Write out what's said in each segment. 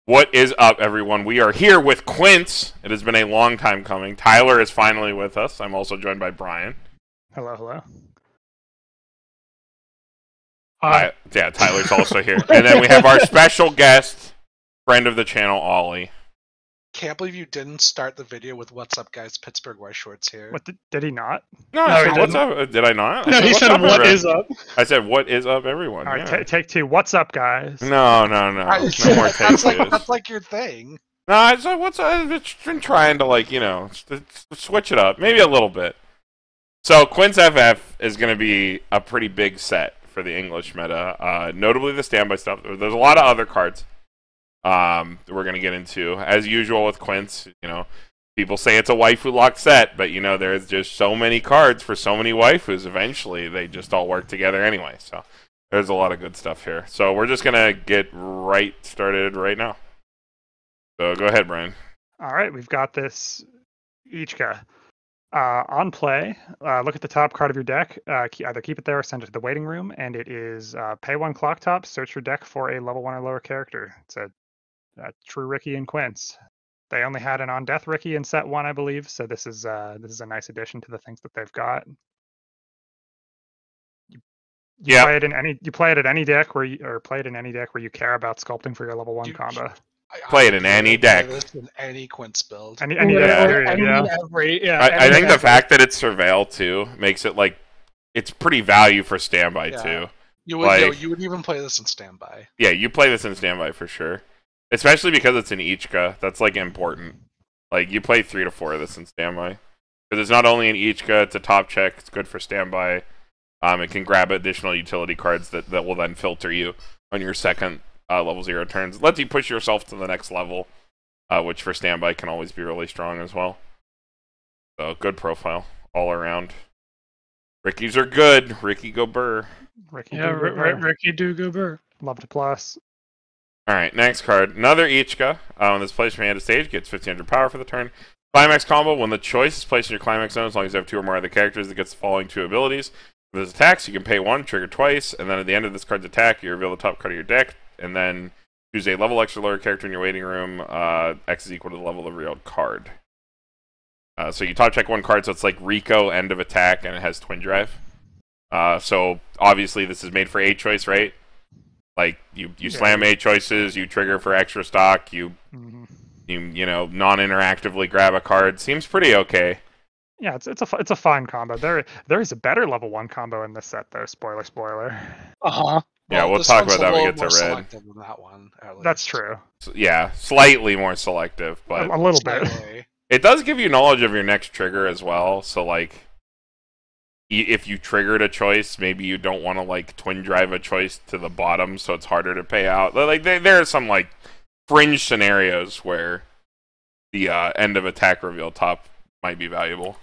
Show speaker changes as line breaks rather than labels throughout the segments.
What is up, everyone? We are here with Quints. It has been a long time coming. Tyler is finally with us. I'm also joined by Brian.
Hello, hello.
Yeah, Tyler's also here. And then we have our special guest, friend of the channel, Ollie.
Can't believe you didn't start the video with "What's up, guys? Pittsburgh Weiss Schwarz here."
What did he not?
No, I said, what's up? Did I not?
No, he said, "What is up?"
I said, what is up, everyone?
All right,
Yeah.
take two. What's up, guys?
No. No more take
That's like your thing.
No, I said, what's up? I've been trying to, switch it up. Maybe a little bit. So, Quints FF is going to be a pretty big set for the English meta. Notably the standby stuff. There's a lot of other cards that we're going to get into. As usual with Quints, people say it's a waifu locked set, but there's just so many cards for so many waifus. Eventually, they just all work together anyway. So there's a lot of good stuff here. So we're just gonna get right started right now. So go ahead, Brian.
All right, we've got this Ichika. On play, look at the top card of your deck. Either keep it there or send it to the waiting room. And it is pay 1 clock top, search your deck for a level 1 or lower character. It's a true Ricky and Quints. They only had an on-death Ricky in set 1, I believe, so this is a nice addition to the things that they've got. You play it in any deck where you care about sculpting for your level 1 combo.
Play it in any deck.
In any Quints build.
Any deck,
I think the fact that it's Surveil too makes it it's pretty value for standby too.
You would even play this in standby.
Yeah, you play this in standby for sure. Especially because it's an Ichika. That's important. You play 3 to 4 of this in standby. Because it's not only an Ichika, it's a top check, it's good for standby. It can grab additional utility cards that will then filter you on your second level 0 turns. It lets you push yourself to the next level, which for standby can always be really strong as well. So, good profile all around. Rickies are good. Ricky go burr.
Ricky
do go burr.
Love to plus.
Alright, next card. Another Ichika. When this plays from hand to stage, gets 1500 power for the turn. Climax combo. When the choice is placed in your climax zone, as long as you have 2 or more other characters, it gets the following 2 abilities. With its attacks, you can pay 1, trigger twice, and then at the end of this card's attack, you reveal the top card of your deck, and then choose a level extra lower character in your waiting room. X is equal to the level of the revealed card. So you top check 1 card, so it's like Rico, end of attack, and it has Twin Drive. So obviously this is made for A choice, right? You slam A choices, you trigger for extra stock, you non-interactively grab a card. Seems pretty okay.
Yeah, it's a fine combo. There is a better level 1 combo in this set though. Spoiler.
Yeah, we'll talk about that when we get to red.
Than that one,
that's true.
So, yeah, slightly more selective, but
a little bit.
It does give you knowledge of your next trigger as well. So if you triggered a choice, maybe you don't want to twin drive a choice to the bottom, so it's harder to pay out. There are some fringe scenarios where the end of attack reveal top might be valuable.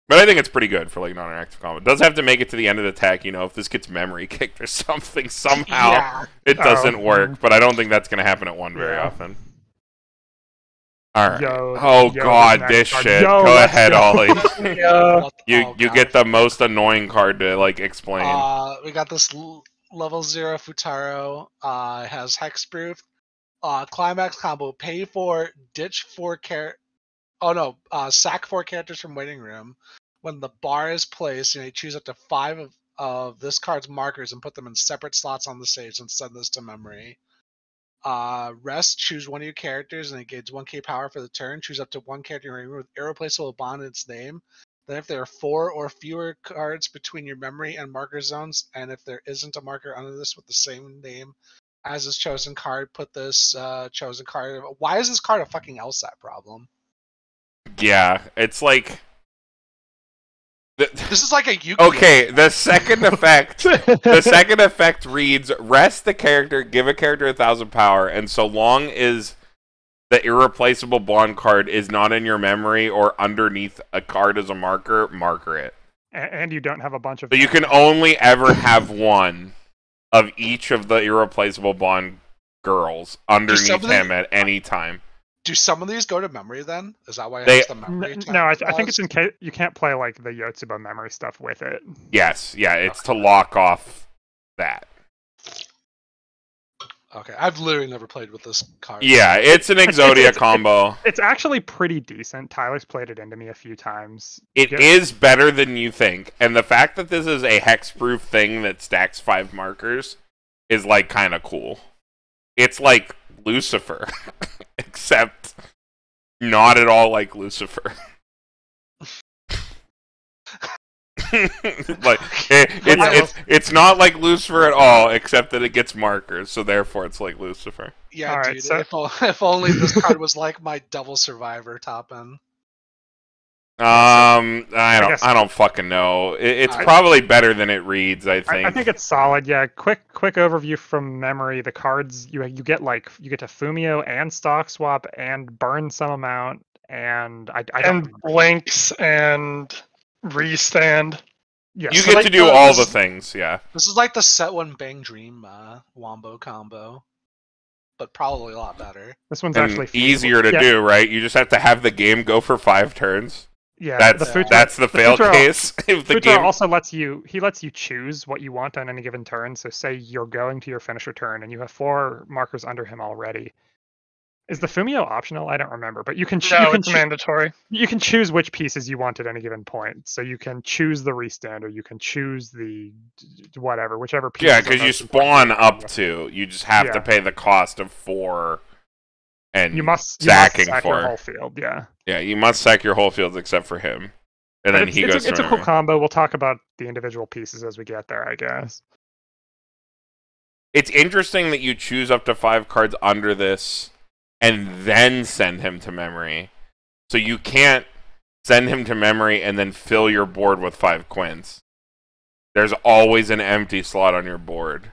But I think it's pretty good for non-interactive combo. It does have to make it to the end of the attack. If this gets memory kicked or something somehow, it doesn't work. But I don't think that's going to happen at 1 very often. All right. God, this shit. Go ahead, Ollie. You get the most annoying card to explain.
We got this level 0 Futaro. It has hexproof. Climax combo. Pay 4, ditch 4 sack 4 characters from waiting room. When the bar is placed, you may choose up to 5 of this card's markers and put them in separate slots on the stage and send this to memory. Rest, choose 1 of your characters and it gains 1k power for the turn. Choose up to 1 character with irreplaceable bond in its name. Then if there are 4 or fewer cards between your memory and marker zones, and if there isn't a marker under this with the same name as this chosen card, put this chosen card. Why is this card a fucking LSAT problem?
Yeah, it's
this is like a Yu-Gi-Oh!
Okay, the second effect reads: rest the character, give a character 1,000 power, and so long as the irreplaceable bond card is not in your memory or underneath a card as a marker, marker it.
And you don't have a bunch of.
So you can only ever have 1 of each of the irreplaceable bond girls underneath him at any time.
Do some of these go to memory then? Is that why it has the memory?
No, I think it's in case you can't play the Yotsuba memory stuff with it.
Yes, yeah, it's to lock off that.
Okay, I've literally never played with this card.
Yeah, it's an Exodia combo.
It's actually pretty decent. Tyler's played it into me a few times.
It is better than you think, and the fact that this is a hexproof thing that stacks 5 markers is like kind of cool. It's like Lucifer, except not at all like Lucifer. Like it's not like Lucifer at all, except that it gets markers, so therefore it's like Lucifer.
Yeah,
All right,
dude.
so-
If only this card was like my Double Survivor top end.
I don't fucking know. It's probably better than it reads. I think.
I think it's solid. Yeah. Quick overview from memory. The cards you get to Fumio and Stock Swap and burn some amount and
and blanks and restand.
Yeah,
you
so
get to do all the things. Yeah.
This is like the Set One Bang Dream Wombo combo, but probably a lot better.
This one's
And
actually
easier to do, right? You just have to have the game go for 5 turns.
Yeah,
that's the fail case. If the
Futura
game
also lets you choose what you want on any given turn. So say you're going to your finisher turn and you have 4 markers under him already. Is the Fumio optional? I don't remember, but you can
It's mandatory.
You can choose which pieces you want at any given point. So you can choose the restand or you can choose the whichever piece.
Yeah, because you spawn up to. You just have to pay the cost of 4. And
you must
sack
your whole field. Yeah.
Yeah, you must sack your whole fields except for him, and then he goes.
It's a cool combo. We'll talk about the individual pieces as we get there, I guess.
It's interesting that you choose up to 5 cards under this, and then send him to memory. So you can't send him to memory and then fill your board with 5 Quints. There's always an empty slot on your board,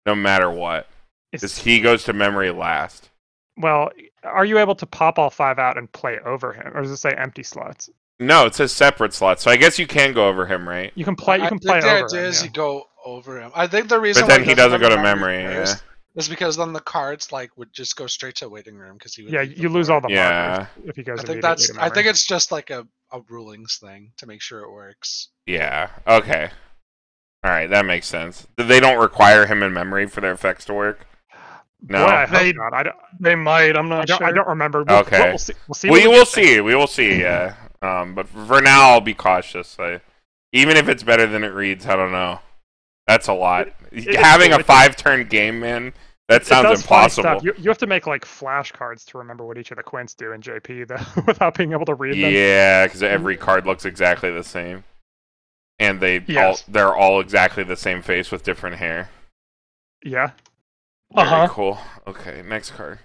no matter what. Because he goes to memory last.
Well, are you able to pop all 5 out and play over him, or does it say empty slots?
No, it says separate slots. So I guess you can go over him, right?
You can play. You can play over him. The idea is
you go over him. I think the reason.
But then he doesn't go to memory.
Yeah. Is because then the cards would just go straight to waiting room because he would.
Yeah, you lose all the markers if he goes.
I think it's just like a rulings thing to make sure it works.
Yeah. Okay. All right, that makes sense. They don't require him in memory for their effects to work. No,
boy, I hope not.
They might. I'm not sure.
I don't remember.
Okay.
We'll see.
We will see. We will see. Yeah. But for now, I'll be cautious. Even if it's better than it reads, I don't know. That's a lot. Having a 5-turn game, man. That sounds impossible.
You have to make like flashcards to remember what each of the Quints do in JP, though, without being able to read them.
Yeah, because every card looks exactly the same, and they're all exactly the same face with different hair.
Yeah.
Very cool. Okay, next card.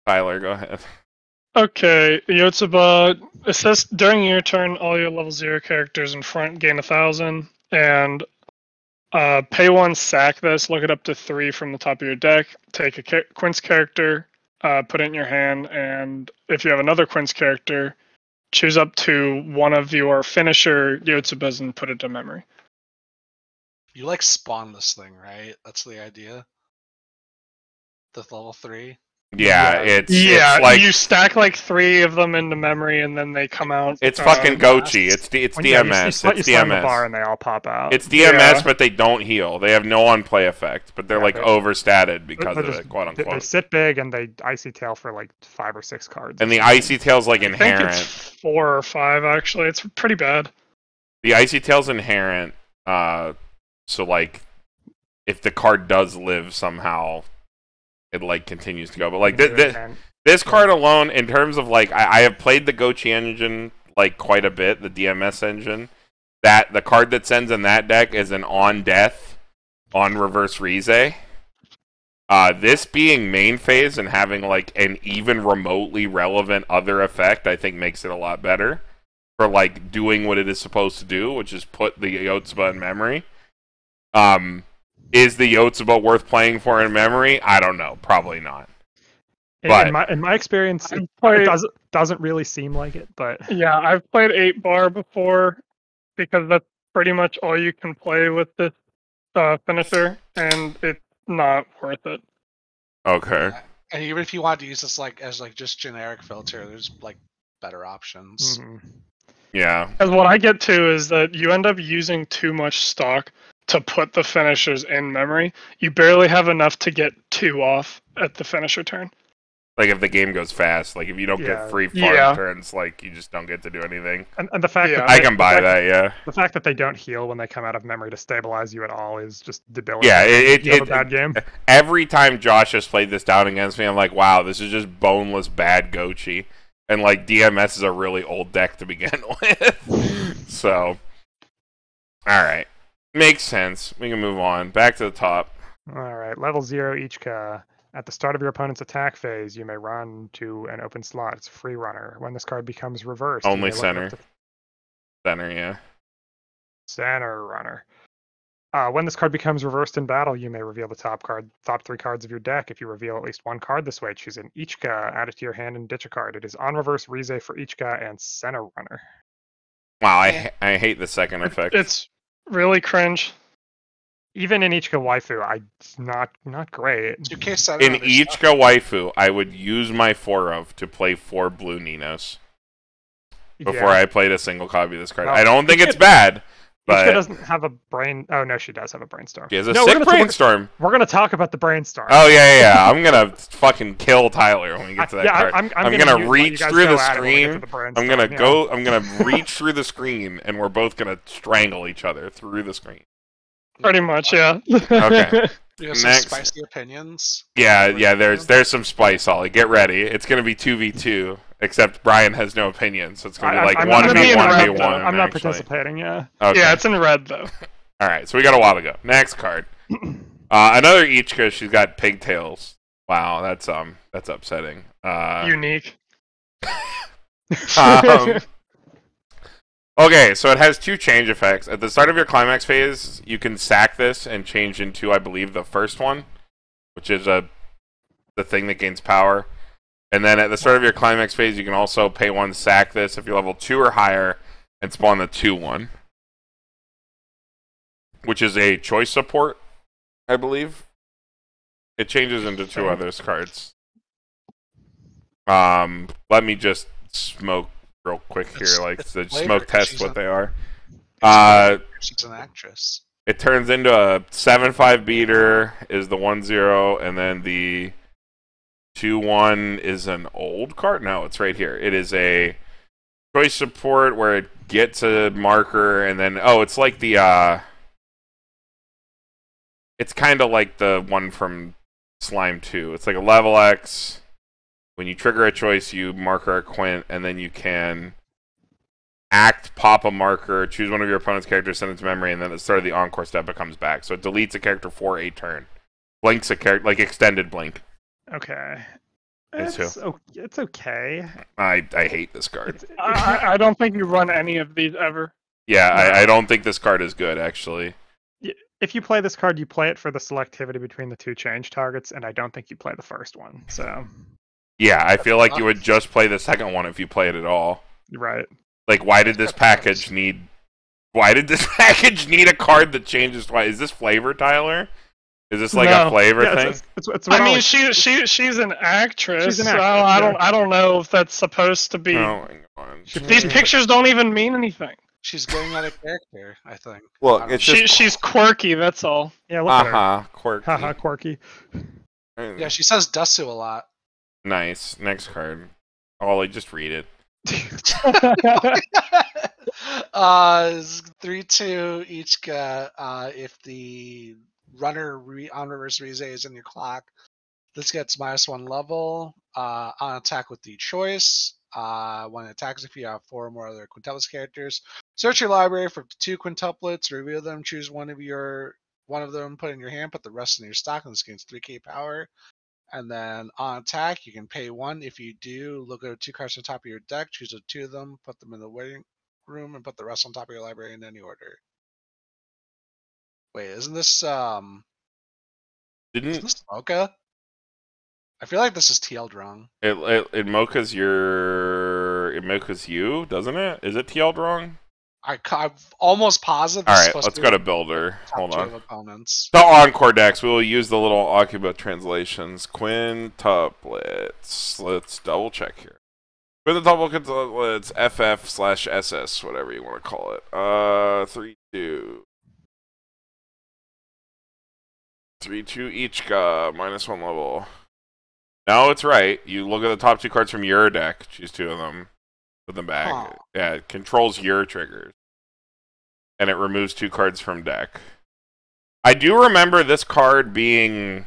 Tyler, go ahead.
Okay, Yotsuba. It says during your turn, all your level 0 characters in front gain 1,000, and pay 1, sack this, look it up to 3 from the top of your deck, take a Quints character, put it in your hand, and if you have another Quints character, choose up to one of your finisher Yotsubas and put it to memory.
You like spawn this thing, right? That's the idea. The level 3.
Yeah, it's like
you stack like 3 of them into memory, and then they come out.
It's fucking Gochi. It's DMS.
It's DMS. The bar and they all pop out.
It's DMS, but they don't heal. They have no on-play effect, but they're like overstated because of it, quote unquote.
They sit big and they icy tail for like 5 or 6 cards.
And the icy tail's like inherent.
I think it's 4 or 5 actually. It's pretty bad.
The icy tail's inherent. So like, if the card does live somehow, it like continues to go. But like this card alone, in terms of like, I have played the Gochi engine like quite a bit, the DMS engine. That the card that sends in that deck is an on death, on reverse Rize. This being main phase and having like an even remotely relevant other effect, I think makes it a lot better for like doing what it is supposed to do, which is put the Yotsuba in memory. Is the Yotsuba worth playing for in memory? I don't know. Probably not.
In my experience, it doesn't really seem like it. But
yeah, I've played 8-bar before because that's pretty much all you can play with this finisher, and it's not worth it.
Okay.
And even if you want to use this like as like just generic filter, there's like better options.
Mm-hmm.
Yeah.
Because what I get to is that you end up using too much stock to put the finishers in memory. You barely have enough to get 2 off at the finisher turn.
Like if the game goes fast, like if you don't get free farm turns, like you just don't get to do anything.
And the fact that
I can buy that, yeah.
The fact that they don't heal when they come out of memory to stabilize you at all is just debilitating.
Yeah,
it's a bad game.
Every time Josh has played this down against me, I'm like, wow, this is just boneless bad Gochi. And like DMS is a really old deck to begin with. So, all right, makes sense. We can move on back to the top.
All right, level 0 Ichika. At the start of your opponent's attack phase, you may run to an open slot. It's a free runner. When this card becomes reversed,
only center. Center, yeah.
Center runner. When this card becomes reversed in battle, you may reveal the top 3 cards of your deck. If you reveal at least one card this way, choose an Ichika, add it to your hand, and ditch a card. It is on reverse Rize for Ichika and center runner.
Wow, I hate the second effect.
It's really cringe.
Even in Ichika Waifu, it's not great.
In Ichika Waifu, I would use my 4 of to play 4 blue Ninos before I played a single copy of this card. Well, I don't think it's bad, but
Ichika doesn't have a brain. Oh no, she does have a brainstorm.
She has a sick brainstorm.
We're gonna talk about the brainstorm.
Oh yeah. I'm gonna fucking kill Tyler when we get to that card. I'm gonna reach through the screen. I'm gonna reach through the screen, and we're both gonna strangle each other through the screen.
Pretty much, yeah.
Okay.
You have some spicy opinions?
Yeah, there's some spice, Ollie. Get ready. It's going to be 2v2, except Brian has no opinion, so it's going to be like 1v1v1.
I'm not participating, yeah.
Okay.
Yeah, it's in red, though.
Alright, so we got a while to go. Next card. Another Ichika, she's got pigtails. Wow, that's upsetting.
Unique.
Okay, so it has 2 change effects. At the start of your climax phase, you can sack this and change into, I believe, the first one, which is the thing that gains power. And then at the start of your climax phase, you can also pay 1, sack this if you're level 2 or higher, and spawn the 2/1, which is a choice support, I believe. It changes into 2 other cards. Let me just smoke real quick here, like the smoke test what they are.
She's an actress.
It turns into a 7/5 beater is the 1/0, and then the 2/1 is an old card. No, it's right here. It is a choice support where it gets a marker, and then it's like the it's kind of like the one from Slime 2. It's like a level X. When you trigger a choice, you marker a Quint, and then you can pop a marker, choose one of your opponent's characters, send it to memory, and then at the start of the encore step, it comes back. So it deletes a character for a turn. Blinks a character, like extended blink.
Okay. It's okay.
I hate this card.
I don't think you run any of these ever.
Yeah, no. I don't think this card is good, actually.
If you play this card, you play it for the selectivity between the 2 change targets, and I don't think you play the first one, so...
Yeah, I feel like you would just play the second one if you play it at all.
Right.
Like, why did this package need a card that changes twice? Is this flavor, Tyler? Is this like a flavor thing?
She's an actress. She's an actress. I don't know if that's supposed to be.
Oh my God.
These pictures don't even mean anything.
She's going out of character, I think.
Well,
she's quirky. That's all.
Yeah. Look at her.
Quirky.
Quirky.
Yeah, she says Dasu a lot.
Nice. Next card. Ollie, just read it.
3/2 each. If the runner on reverse Rize is in your clock, this gets -1 level on attack with the choice. When it attacks, if you have 4 or more other quintuplets characters, search your library for 2 quintuplets, reveal them, choose one of them, put in your hand, put the rest in your stock, and this gains 3k power. And then on attack, you can pay 1. If you do, look at 2 cards on top of your deck, choose 2 of them, put them in the waiting room, and put the rest on top of your library in any order. Wait, isn't this Mocha? I feel like this is TL'd wrong.
It mocha's you, doesn't it? Is it TL'd wrong?
I'm almost positive.
All right, let's go to Builder. Hold on.
Opponents.
The Encore decks. We will use the little Akiba translations. Quintuplets. Let's double check here. Quintuplets FF/SS, whatever you want to call it. 3/2. 3/2 Ichika, -1 level. No, it's right. You look at the top 2 cards from your deck, choose 2 of them, put them back.
Huh.
Yeah, it controls your triggers. And it removes 2 cards from deck. I do remember this card being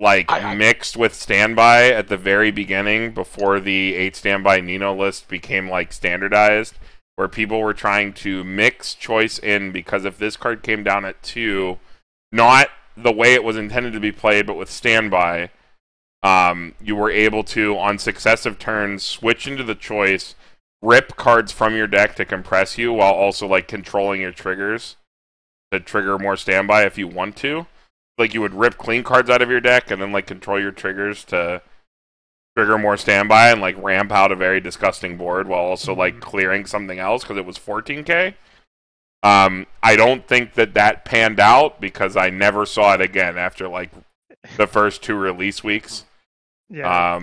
like mixed with standby at the very beginning before the 8 standby Nino list became like standardized, where people were trying to mix choice in, because if this card came down at 2, not the way it was intended to be played, but with standby, you were able to, on successive turns, switch into the choice, rip cards from your deck to compress you, while also like controlling your triggers to trigger more standby if you want to. Like, you would rip clean cards out of your deck and then like control your triggers to trigger more standby and like ramp out a very disgusting board while also like clearing something else because it was 14k. I don't think that panned out because I never saw it again after like the first 2 release weeks.
Yeah.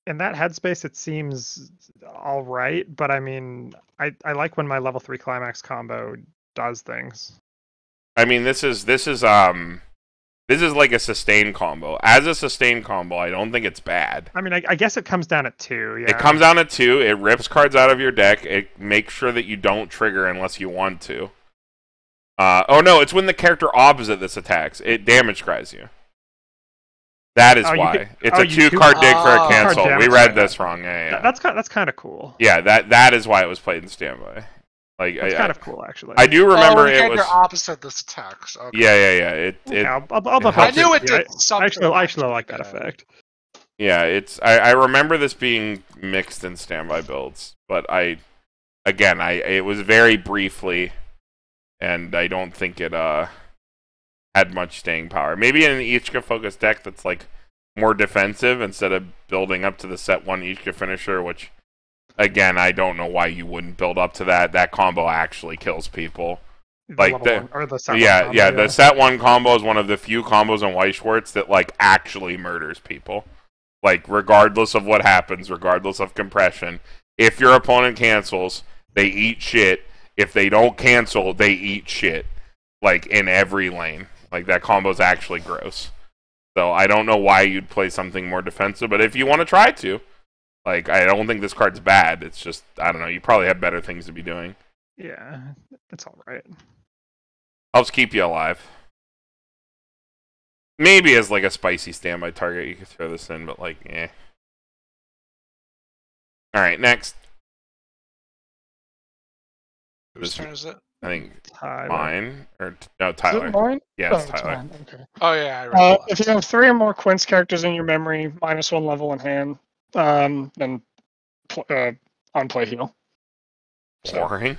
In that headspace, it seems all right, but I mean, I like when my level 3 climax combo does things.
I mean, this is like a sustain combo. As a sustain combo, I don't think it's bad.
I mean, I guess it comes down at 2. Yeah.
It comes down at 2. It rips cards out of your deck. It makes sure that you don't trigger unless you want to. Oh no, it's when the character opposite this attacks. It damage cries you. That is why. It's a 2-card dig for a cancel. We read this wrong. Yeah.
That's kind of cool.
Yeah, that is why it was played in standby. Like,
it's kind of cool, actually.
I do remember it was
opposite this attacks. Okay.
Yeah.
I knew it did something.
I actually like that effect.
Yeah, I remember this being mixed in standby builds, but it was very briefly, and I don't think it had much staying power. Maybe in an Ichika focused deck that's like more defensive instead of building up to the set 1 Ichika finisher, which, again, I don't know why you wouldn't build up to that. That combo actually kills people. The set 1 combo is one of the few combos in Weiss Schwarz that like actually murders people. Like, regardless of what happens, regardless of compression, if your opponent cancels, they eat shit. If they don't cancel, they eat shit. Like, in every lane. Like, that combo's actually gross. So I don't know why you'd play something more defensive, but if you want to try to, like, I don't think this card's bad. It's just, I don't know, you probably have better things to be doing.
Yeah, it's alright.
Helps keep you alive. Maybe as, like, a spicy standby target, you could throw this in, but, like, eh. Alright, next.
Whose turn is it?
I think
Tyler.
mine. No, Tyler.
Is it mine?
Yeah, it's
Oh,
Tyler.
mine. Okay.
Oh, yeah, I read
If you have 3 or more Quints characters in your memory, -1 level in hand, then on play heal.
Boring.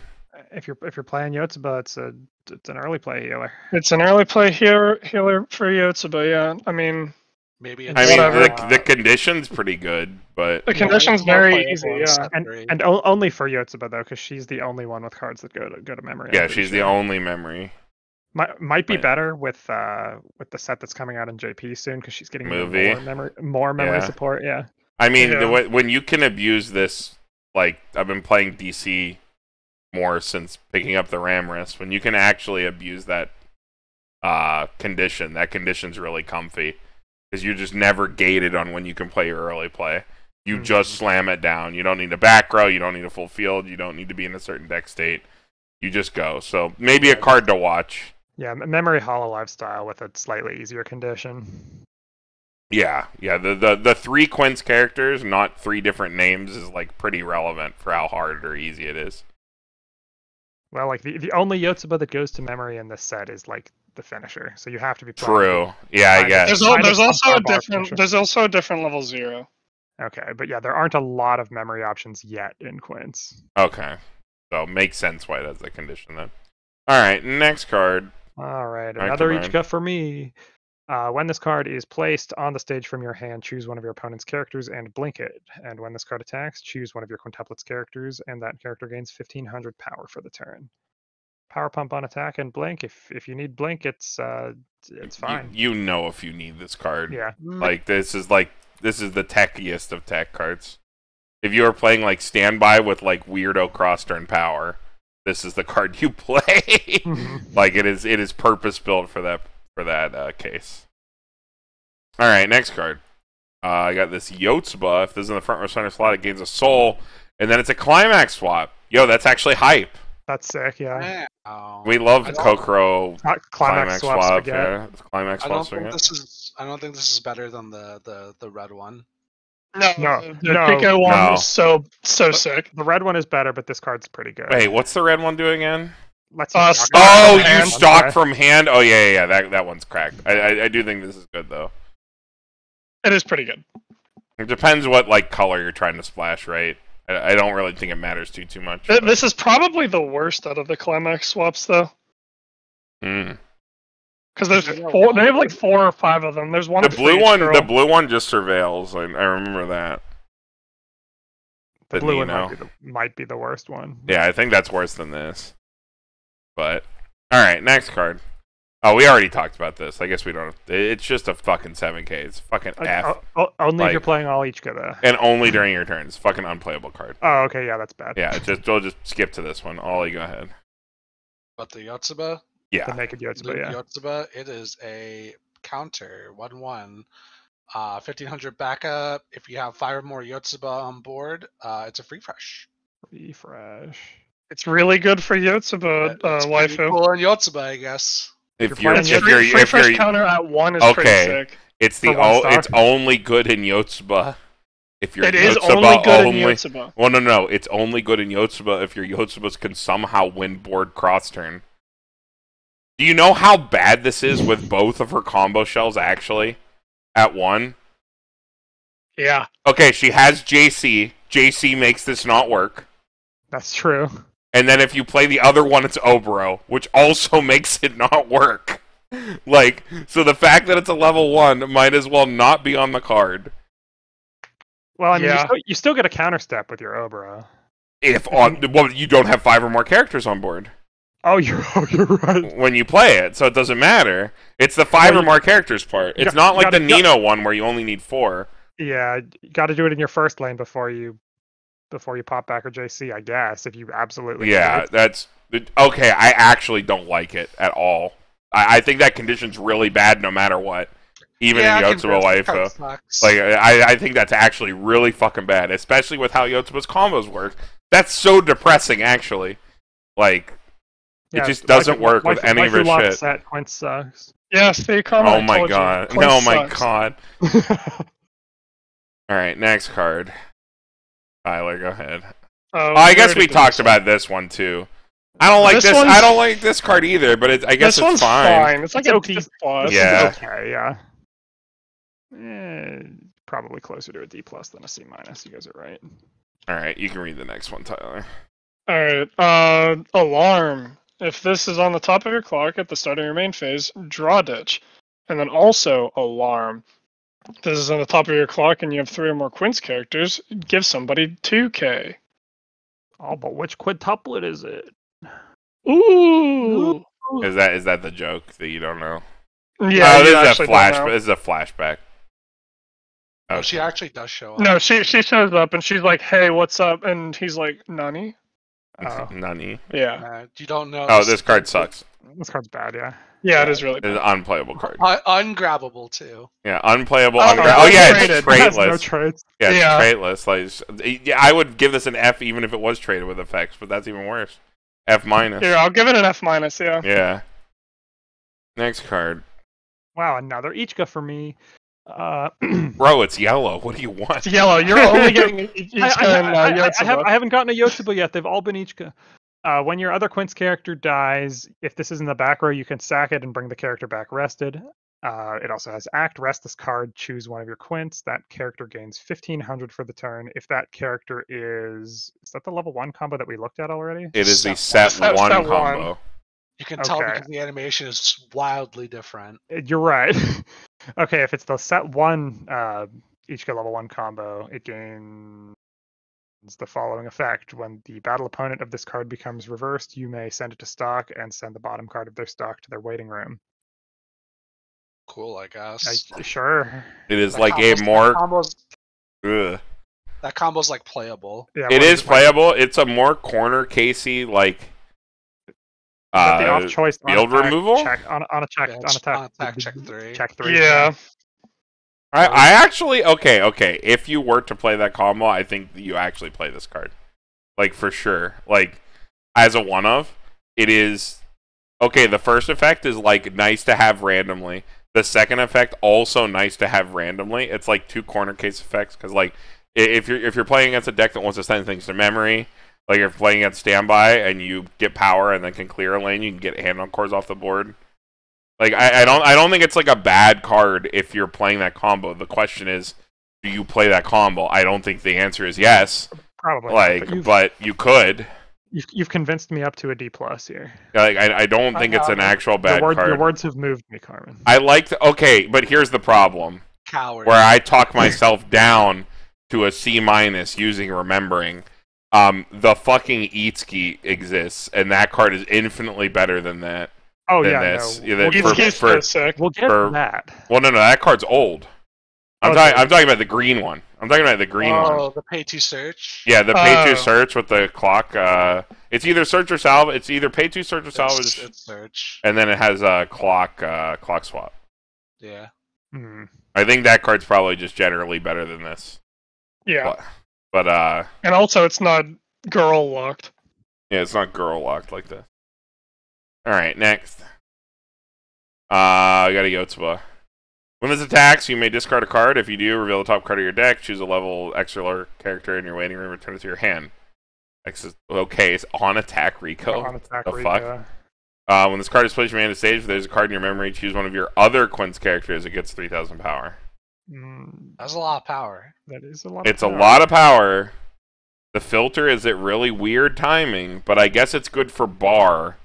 If you're playing Yotsuba, it's an early play healer.
It's an early play healer for Yotsuba, yeah. I mean,
maybe.
The condition's pretty good, but
the condition's very easy, yeah.
And only for Yotsuba though, because she's the only one with cards that go to memory.
Yeah, she's the only memory.
Might be better with the set that's coming out in JP soon, because she's getting more memory support. Yeah.
I mean, when you can abuse this, like, I've been playing DC more since picking up the RAM wrist. When you can actually abuse that condition, that condition's really comfy. Because you're just never gated on when you can play your early play. You just slam it down. You don't need a back row. You don't need a full field. You don't need to be in a certain deck state. You just go. So maybe a card to watch.
Yeah, Memory Hololive style with a slightly easier condition.
Yeah. The 3 Quints characters, not 3 different names, is like pretty relevant for how hard or easy it is.
Well, like the only Yotsuba that goes to memory in this set is like the finisher, so you have to be
true. Yeah, I guess.
There's also a different level 0.
Okay, but yeah, there aren't a lot of memory options yet in Quints.
Okay, so makes sense why it has the condition then. All right, next card.
All right, another Ichika for me. When this card is placed on the stage from your hand, choose one of your opponent's characters and blink it. And when this card attacks, choose one of your Quintuplets characters, and that character gains 1500 power for the turn. Power pump on attack and blink. If you need blink, it's fine.
You know if you need this card.
Yeah.
Like this is the techiest of tech cards. If you are playing like standby with like weirdo cross turn power, this is the card you play. Like it is purpose built for that case. All right, next card. I got this Yotsuba. If this is in the front row center slot, it gains a soul, and then it's a climax swap. Yo, that's actually hype.
That's sick, yeah.
Wow.
We love the Kokoro
Climax swap.
Yeah, climax
I
swap.
don't think this is. I don't think this is better than the red one.
No,
No,
the
no,
Pico one
no.
is so sick.
The red one is better, but this card's pretty good.
Wait, what's the red one do again?
Let's
Stock
Oh,
from
you
hand.
stock from hand. Oh yeah. That one's cracked. I do think this is good though.
It is pretty good.
It depends what like color you're trying to splash, right? I don't really think it matters too much. but-
This is probably the worst out of the climax swaps, though,
Hmm.
because there's four. They have like 4 or 5 of them. There's one.
The
for
blue
each
one.
girl.
The blue one just surveils. I remember that.
The
The
blue one
Nino.
might be the worst one.
Yeah, I think that's worse than this. But all right, next card. Oh, we already talked about this. I guess we don't. It's just a fucking 7K. It's fucking F,
Only
like-
if you're playing all Ichika, though.
and only during your turn. It's a fucking unplayable card.
Oh, okay, yeah, that's bad.
Yeah, we'll just skip to this one. Ollie, go ahead.
But the Yotsuba,
The
Yeah,
naked
the
Yotsuba, yeah.
Yotsuba, it is a counter 1/1. 1500 backup. If you have 5 or more Yotsuba on board, it's a free fresh.
Refresh.
It's really good for Yotsuba
It's pretty
waifu.
cool in Yotsuba, I guess.
if
you're
you're
playing
Free fresh counter at 1 is pretty
Okay.
sick.
it's
For 1 star?
it's only good in Yotsuba. If you're
It is
Yotsuba
only good in Yotsuba.
Well, no. It's only good in Yotsuba if your Yotsubas can somehow win board cross turn. Do you know how bad this is with both of her combo shells actually at 1?
Yeah.
Okay, she has JC. JC makes this not work.
That's true.
And then if you play the other one, it's Oboro, which also makes it not work. Like, so the fact that it's a level 1 might as well not be on the card.
Well, I mean,
Yeah.
you still get a counter step with your Obro.
If on, well, you don't have 5 or more characters on board
Oh, you're right.
when you play it, so it doesn't matter. It's the 5
Well,
or more characters part.
you
It's
got-
not
you
like
gotta-
the
you got-
Nino one where you only need 4.
Yeah, you got to do it in your first lane before you pop back or JC, I guess. If you absolutely
Yeah,
need it.
that's okay. I actually don't like it at all. I think that condition's really bad no matter what, even in Yotsuba Waifu. Like, I think that's actually really fucking bad, especially with how Yotsuba's combos work. That's so depressing, actually. Like,
Yeah,
it just doesn't
waifu-
work with
waifu-
any of
waifu
her
lock
shit.
Set, Quints sucks.
Yeah, see, Carmen,
Oh
I
my
told you.
god.
Quints
Oh my
sucks.
god. Alright, next card. Tyler, go ahead.
Oh,
I guess
already
we
did
talked
this
about this one too. I don't like
This
this.
one's-
I don't like this card either, but I guess
This
it's
one's
fine.
It's like
It's
a
okay.
D plus.
Yeah.
It's okay, yeah. Probably closer to a D plus than a C minus. You guys are right.
Alright, you can read the next one, Tyler.
All right. Alarm. If this is on the top of your clock at the start of your main phase, draw ditch, and then also alarm. If this is on the top of your clock and you have 3 or more Quints characters, give somebody 2K.
Oh, but which quintuplet is it?
Ooh.
Is that the joke that you don't know?
Yeah,
Oh,
you
this is a
actually don't
flash.
know.
This is a flashback.
Oh, she actually does show up.
No, she shows up and she's like, "Hey, what's up?" And he's like, "Nani?"
Oh,
Nani.
Yeah,
You don't know.
Oh, this card sucks.
this card's bad, yeah.
yeah, it is really
It's
bad.
an unplayable card.
Ungrabbable too.
Yeah, unplayable.
Oh,
Oh yeah, it's
traded.
It has no
traitless.
trades.
Yeah, it's
Yeah.
traitless. Like, yeah, I would give this an F even if it was traded with effects, but that's even worse. F minus.
Here, I'll give it an F minus. Yeah.
Yeah. Next card.
Wow, another Ichika for me.
Bro, it's yellow. What do you want?
It's yellow. You're only getting Ichika and Yotsuba.
I haven't gotten a Yotsuba yet. They've all been Ichika. When your other Quints character dies, if this is in the back row, you can sack it and bring the character back rested. It also has Act. Rest this card. Choose one of your Quints. That character gains 1500 for the turn. If that character is that the level 1 combo that we looked at already?
It is the
Set
set
one.
one
Set
combo.
You can tell
Okay.
because the animation is wildly different.
You're right. Okay, if it's the set 1 Ichika level 1 combo, it gains the following effect. When the battle opponent of this card becomes reversed, you may send it to stock and send the bottom card of their stock to their waiting room.
Cool, I guess.
Sure.
It is
That
like a
combo's-
more.
That
Ugh.
combo's like playable.
Yeah,
It
what
is
it?
playable. It's a more corner casey like.
But the off choice
field removal?
check on a check
Yeah,
on
it's
attack.
on attack check 3.
Check 3.
Yeah.
I actually okay. If you were to play that combo, I think you actually play this card, like for sure. Like as a one of, it is okay. The first effect is like nice to have randomly. The second effect also nice to have randomly. It's like two corner case effects because like if you're playing against a deck that wants to send things to memory, like if you're playing against standby and you get power and then can clear a lane, you can get hand on cores off the board. Like I don't think it's like a bad card if you're playing that combo. The question is, do you play that combo? I don't think the answer is yes.
Probably.
Like, but you could.
You've convinced me up to a D+ here.
Like I don't think it's an actual bad card.
Your words have moved me, Carmen.
I like okay, but here's the problem.
Coward.
Where I talk myself down to a C- using remembering. The fucking Eatski exists, and that card is infinitely better than that.
Oh
than
yeah,
this.
no.
Yeah,
We'll get to that.
Well, no, that card's old. I'm talking about the green one. I'm talking about the green one.
Oh, the pay to search.
Yeah, the pay to search with the clock. It's either search or salvage. It's either pay to search or salvage.
It's search.
And then it has a clock swap.
Yeah.
I think that card's probably just generally better than this.
Yeah.
But
and also it's not girl locked.
Yeah, it's not girl locked like this. Alright, next. I got a Yotsuba. When this attacks, you may discard a card. If you do, reveal the top card of your deck, choose a level extra character in your waiting room, return it to your hand. Okay, it's on attack Rico.
On attack
the
Rico.
Fuck? When this card is placed in your hand of stage, if there's a card in your memory, choose one of your other Quints characters. It gets 3,000 power.
That's a lot of power.
That is a lot.
It's a lot of power. The filter is at really weird timing, but I guess it's good for bar.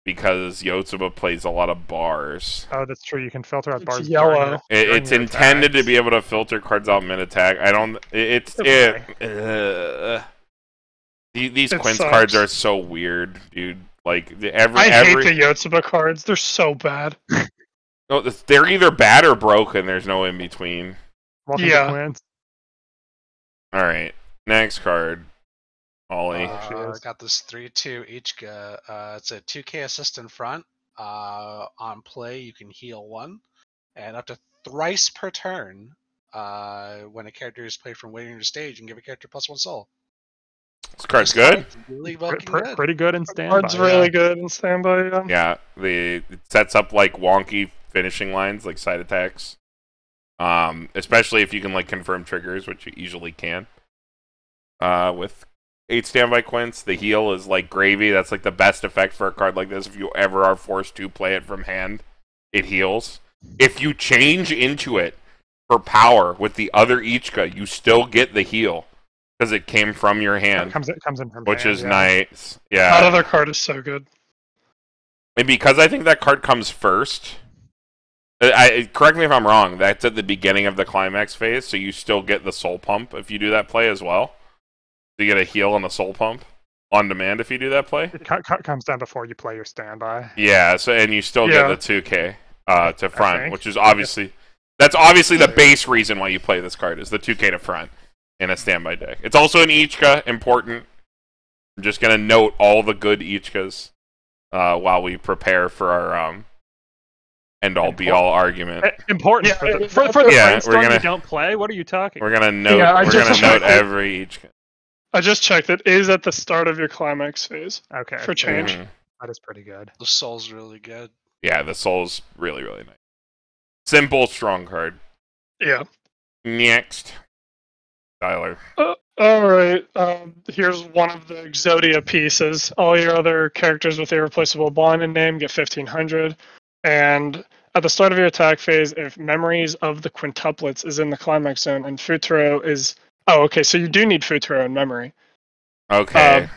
Because Yotsuba plays a lot of bars.
Oh, that's true. You can filter out bars.
Yellow.
It's intended to be able to filter cards out mid-attack. I don't... These Quints cards are so weird, dude. Like,
I hate the Yotsuba cards. They're so bad.
No, they're either bad or broken. There's no in-between.
Welcome to Quints.
Alright. Next card. Ollie.
I got this 3/2 Ichika. It's a 2k assist in front. On play, you can heal 1. And up to thrice per turn, when a character is played from waiting to stage, you can give a character +1 soul.
This card's good.
Really fucking good.
Pretty good in standby.
Card's really good in standby,
yeah. It sets up like wonky finishing lines, like side attacks. Especially if you can like confirm triggers, which you easily can. With 8 standby Quints, the heal is like gravy. That's like the best effect for a card like this. If you ever are forced to play it from hand, it heals. If you change into it for power with the other Ichika, you still get the heal because it came from your hand.
It comes in from
which
hand,
is nice. Yeah.
That other card is so good.
And because I think that card comes first. Correct me if I'm wrong. That's at the beginning of the climax phase, so you still get the soul pump if you do that play as well. You get a heal on the soul pump on demand if you do that play.
It comes down before you play your standby.
Yeah, so and you still get the 2k to front, which is obviously the base reason why you play this card is the 2k to front in a standby deck. It's also an Ichika, important. I'm just gonna note all the good Ichikas while we prepare for our end all be all argument.
Important for the brainstorm you don't play. What are you talking?
We're gonna note. We're gonna note every Ichika.
I just checked. It is at the start of your climax phase.
Okay.
For change.
Mm-hmm.
That is pretty good.
The soul's really good.
Yeah, the soul's really, really nice. Simple, strong card.
Yeah.
Next. Tyler.
Alright. Here's one of the Exodia pieces. All your other characters with irreplaceable bond in name get 1,500. And at the start of your attack phase, if Memories of the Quintuplets is in the climax zone and Futuro is... Oh, okay, so you do need Futuro in memory.
Okay.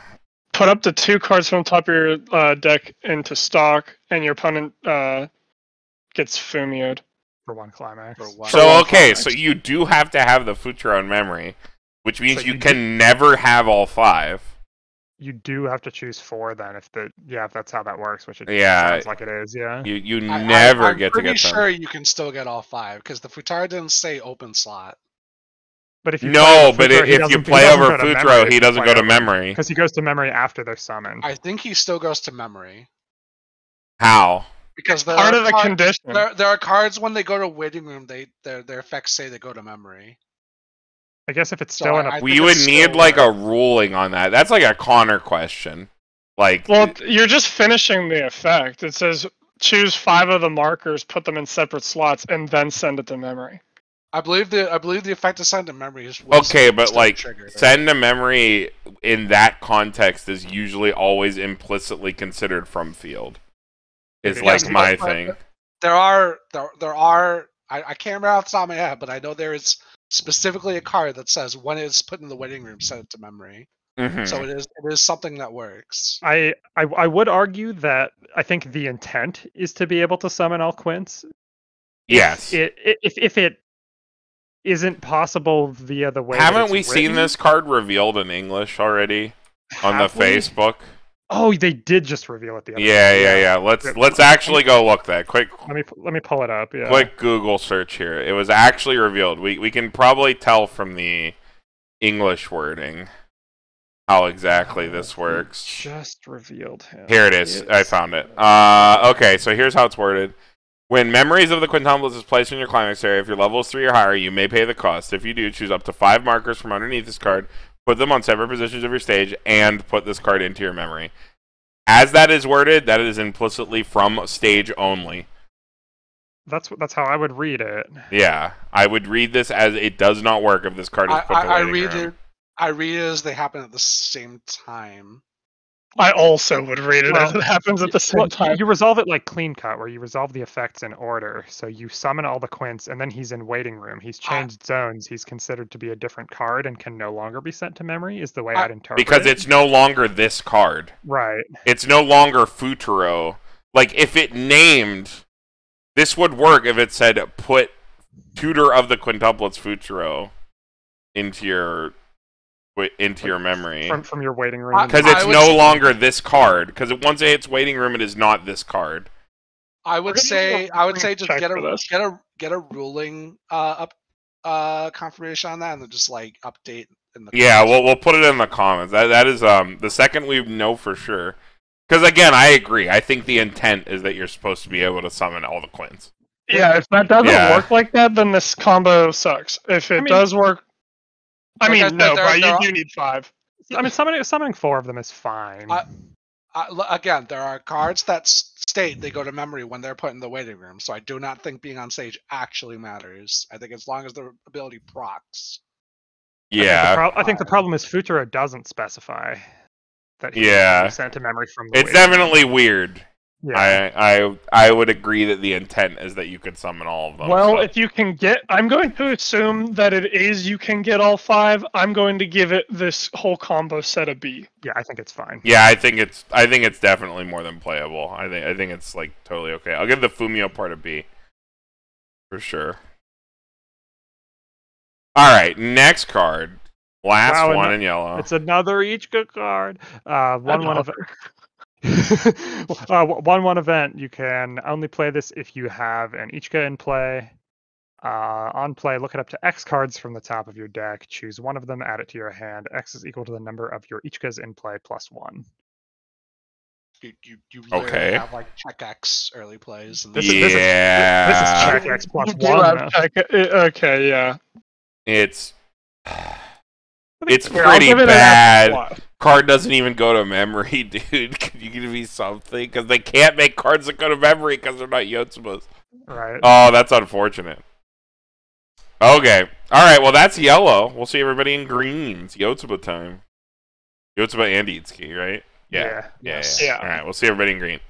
Put up to 2 cards from the top of your deck into stock, and your opponent gets Fumioed.
For 1 climax.
So you do have to have the Futuro in memory, which means you can never have all 5.
You do have to choose 4 then, if that's how that works, which it sounds like it is, yeah.
You never get to get them.
I'm pretty sure you can still get all 5, because the Futaro didn't say open slot.
But if you
if you play over Futuro, he doesn't go to memory.
Because he goes to memory after they're summoned.
I think he still goes to memory.
How?
Because there
Part
are
of the condition.
there are cards when they go to waiting room, their effects say they go to memory.
I guess if it's
So
still in a
I think
We would
it's
need
still
like a
works.
ruling on that. That's like a Connor question. Like,
Well, you're just finishing the effect. It says choose 5 of the markers, put them in separate slots, and then send it to memory.
I believe the effect of send to memory is
okay, but
still
like
triggered.
send to memory in that context is usually always implicitly considered from field. Is
Yes,
like my
but
thing.
There are I can't remember off the top of my head, but I know there is specifically a card that says when it's put in the waiting room, send it to memory.
Mhm.
So it is something that works.
I would argue that I think the intent is to be able to summon all Quints.
Yes.
If it isn't possible via the way
Haven't
that
we
it's
seen
written,
this card revealed in English already on the
have we?
Facebook?
Oh, they did just reveal it the other
Yeah,
day.
yeah. Let's actually go look that quick.
Let me pull it up. Yeah.
Quick Google search here. It was actually revealed. We can probably tell from the English wording how exactly this works.
Just revealed him.
Here it is. I found it. Okay, so here's how it's worded. When memories of the quintuplets is placed in your climax area, if your level is 3 or higher, you may pay the cost. If you do, choose up to 5 markers from underneath this card, put them on separate positions of your stage, and put this card into your memory. As that is worded, that is implicitly from stage only.
That's how I would read it.
Yeah, I would read this as it does not work if this card is put to waiting room.
I read it as they happen at the same time.
I also would read it as it happens at the same time.
You resolve it like clean cut, where you resolve the effects in order. So you summon all the Quints, and then he's in waiting room. He's changed zones. He's considered to be a different card and can no longer be sent to memory. Is the way I'd interpret it.
Because it's no longer this card.
Right.
It's no longer Futuro. Like if it named, this would work if it said put Tutor of the Quintuplets Futuro into your memory.
From your waiting room.
Because it's no longer this card. Because once it hits waiting room, it is not this card.
I would say just get a ruling confirmation on that, and then just like update in the
Yeah, we'll put it in the comments. That is the second we know for sure. Because again, I agree. I think the intent is that you're supposed to be able to summon all the Quints.
Yeah, if that doesn't work like that, then this combo sucks. If it does work, I mean, no, but you do need 5.
I mean, summoning 4 of them is fine.
Again, there are cards that state they go to memory when they're put in the waiting room, so I do not think being on stage actually matters. I think as long as the ability procs.
Yeah.
I think the problem is Futuro doesn't specify that he be sent to memory from the
It's
waiting room.
definitely weird.
Yeah.
I would agree that the intent is that you could summon all of them.
Well, if you can get, I'm going to assume that it is you can get all 5. I'm going to give it this whole combo set a B.
Yeah, I think it's fine.
Yeah, I think it's definitely more than playable. I think it's like totally okay. I'll give the Fumio part a B. For sure. Alright, next card. Last one in yellow.
It's another Ichika card. One event. You can only play this if you have an Ichika in play. On play, look it up to X cards from the top of your deck. Choose one of them, add it to your hand. X is equal to the number of your Ichikas in play plus 1.
You literally have like check X early plays. And
this is check X plus 1.
Okay, yeah.
It's pretty bad. Card doesn't even go to memory, dude. Can you give me something? Because they can't make cards that go to memory because they're not Yotsubas.
Right.
Oh, that's unfortunate. Okay. Alright, well that's yellow. We'll see everybody in greens. Yotsuba time. Yotsuba and Itsuki, right? Yeah.
Yeah.
Alright, we'll see everybody in green.